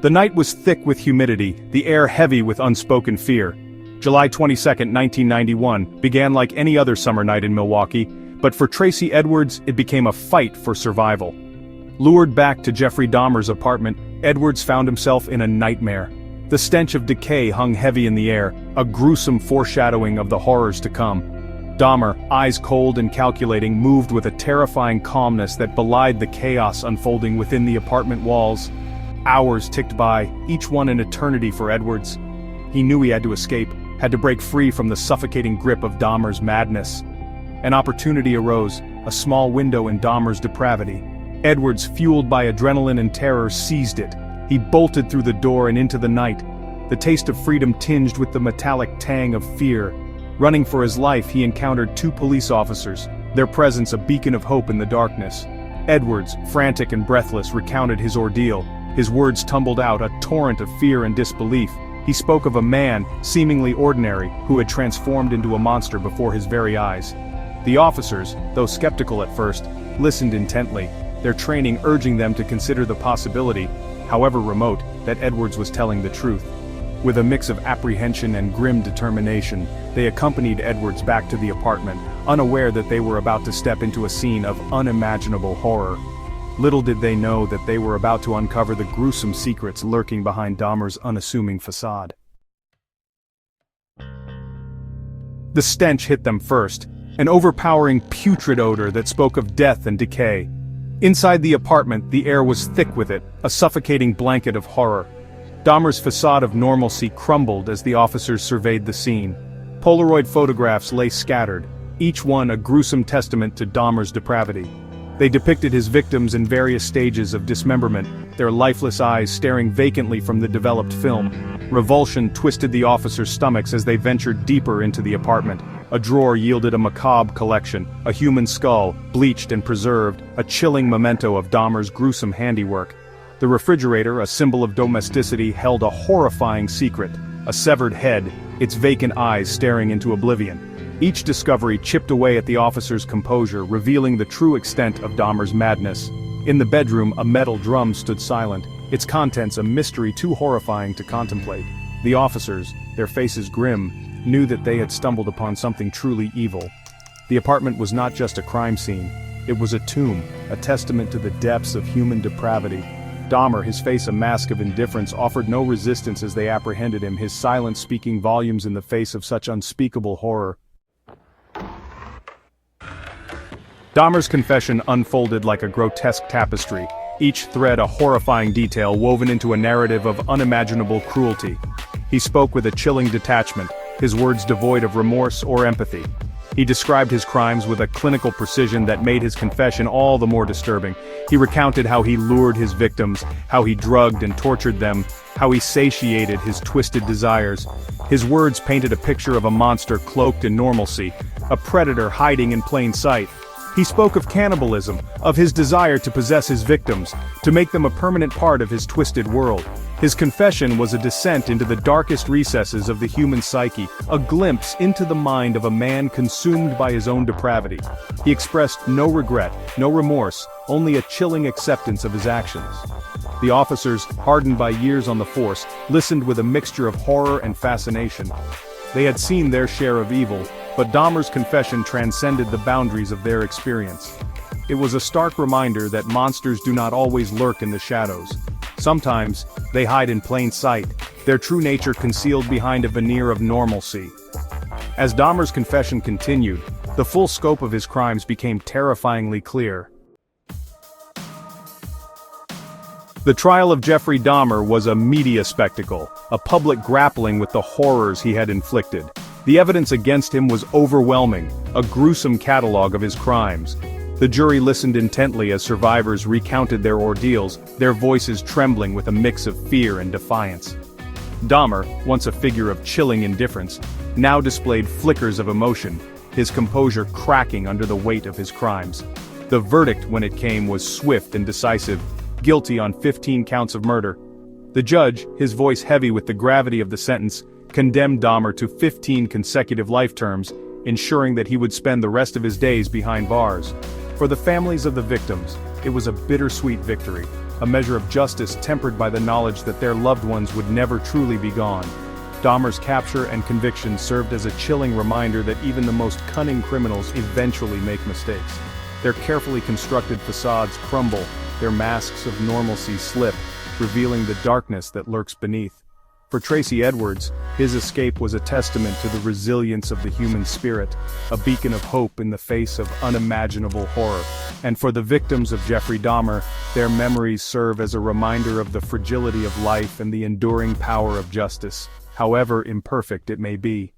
The night was thick with humidity, the air heavy with unspoken fear. July 22, 1991, began like any other summer night in Milwaukee, but for Tracy Edwards, it became a fight for survival. Lured back to Jeffrey Dahmer's apartment, Edwards found himself in a nightmare. The stench of decay hung heavy in the air, a gruesome foreshadowing of the horrors to come. Dahmer, eyes cold and calculating, moved with a terrifying calmness that belied the chaos unfolding within the apartment walls. Hours ticked by, each one an eternity for Edwards. He knew he had to escape, had to break free from the suffocating grip of Dahmer's madness. An opportunity arose, a small window in Dahmer's depravity. Edwards, fueled by adrenaline and terror, seized it. He bolted through the door and into the night, the taste of freedom tinged with the metallic tang of fear. Running for his life, he encountered 2 police officers, their presence a beacon of hope in the darkness. Edwards, frantic and breathless, recounted his ordeal. His words tumbled out, a torrent of fear and disbelief. He spoke of a man, seemingly ordinary, who had transformed into a monster before his very eyes. The officers, though skeptical at first, listened intently, their training urging them to consider the possibility, however remote, that Edwards was telling the truth. With a mix of apprehension and grim determination, they accompanied Edwards back to the apartment, unaware that they were about to step into a scene of unimaginable horror. Little did they know that they were about to uncover the gruesome secrets lurking behind Dahmer's unassuming facade. The stench hit them first, an overpowering putrid odor that spoke of death and decay. Inside the apartment, the air was thick with it, a suffocating blanket of horror. Dahmer's facade of normalcy crumbled as the officers surveyed the scene. Polaroid photographs lay scattered, each one a gruesome testament to Dahmer's depravity. They depicted his victims in various stages of dismemberment, their lifeless eyes staring vacantly from the developed film. Revulsion twisted the officers' stomachs as they ventured deeper into the apartment. A drawer yielded a macabre collection, a human skull, bleached and preserved, a chilling memento of Dahmer's gruesome handiwork. The refrigerator, a symbol of domesticity, held a horrifying secret, a severed head, its vacant eyes staring into oblivion. Each discovery chipped away at the officer's composure, revealing the true extent of Dahmer's madness. In the bedroom, a metal drum stood silent, its contents a mystery too horrifying to contemplate. The officers, their faces grim, knew that they had stumbled upon something truly evil. The apartment was not just a crime scene. It was a tomb, a testament to the depths of human depravity. Dahmer, his face a mask of indifference, offered no resistance as they apprehended him, his silence speaking volumes in the face of such unspeakable horror. Dahmer's confession unfolded like a grotesque tapestry, each thread a horrifying detail woven into a narrative of unimaginable cruelty. He spoke with a chilling detachment, his words devoid of remorse or empathy. He described his crimes with a clinical precision that made his confession all the more disturbing. He recounted how he lured his victims, how he drugged and tortured them, how he satiated his twisted desires. His words painted a picture of a monster cloaked in normalcy, a predator hiding in plain sight. He spoke of cannibalism, of his desire to possess his victims, to make them a permanent part of his twisted world. His confession was a descent into the darkest recesses of the human psyche, a glimpse into the mind of a man consumed by his own depravity. He expressed no regret, no remorse, only a chilling acceptance of his actions. The officers, hardened by years on the force, listened with a mixture of horror and fascination. They had seen their share of evil, but Dahmer's confession transcended the boundaries of their experience. It was a stark reminder that monsters do not always lurk in the shadows. Sometimes, they hide in plain sight, their true nature concealed behind a veneer of normalcy. As Dahmer's confession continued, the full scope of his crimes became terrifyingly clear. The trial of Jeffrey Dahmer was a media spectacle, a public grappling with the horrors he had inflicted. The evidence against him was overwhelming, a gruesome catalog of his crimes. The jury listened intently as survivors recounted their ordeals, their voices trembling with a mix of fear and defiance. Dahmer, once a figure of chilling indifference, now displayed flickers of emotion, his composure cracking under the weight of his crimes. The verdict, when it came, was swift and decisive, guilty on 15 counts of murder. The judge, his voice heavy with the gravity of the sentence, condemned Dahmer to 15 consecutive life terms, ensuring that he would spend the rest of his days behind bars. For the families of the victims, It was a bittersweet victory, a measure of justice tempered by the knowledge that their loved ones would never truly be gone. Dahmer's capture and conviction served as a chilling reminder that even the most cunning criminals eventually make mistakes. Their carefully constructed facades crumble, their masks of normalcy slip, revealing the darkness that lurks beneath. For Tracy Edwards, his escape was a testament to the resilience of the human spirit, a beacon of hope in the face of unimaginable horror. And for the victims of Jeffrey Dahmer, their memories serve as a reminder of the fragility of life and the enduring power of justice, however imperfect it may be.